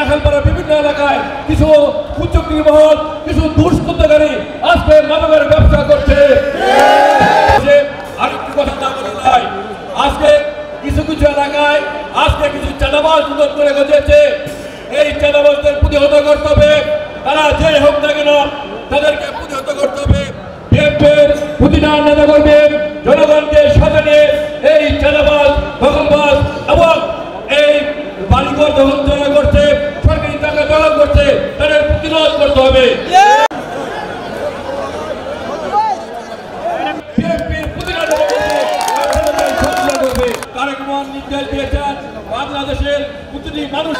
রাখালপাড়ার বিভিন্ন এলাকায় কিছু কুচক্রী মহল, কিছু দুষ্কৃতকারী আজকে মাদকের ব্যবসা করছে। আরেকটি কথা না বলে নাই, আজকে কিছু কিছু এলাকায় আজকে কিছু চাঁদাবাজ উন্নত করে গেছে। এই চাঁদাবাজদের প্রতিহত করতে হবে, তারা যে হোক না কেন তাদেরকে প্রতিহত করতে হবে। বিএনপির প্রতিটা নেতা কর্মী জনগণকে সাথে নিয়ে এই চাঁদাবাজ, দখলবাজ এবং এই বাড়িঘর দখল যারা করছে, সরকারি টাকা দখল করছে, তাদের প্রতিরোধ করতে হবে। বিএনপির প্রতিটা তারেক রহমান নির্দেশ দিয়েছেন বাংলাদেশের প্রতিটি মানুষ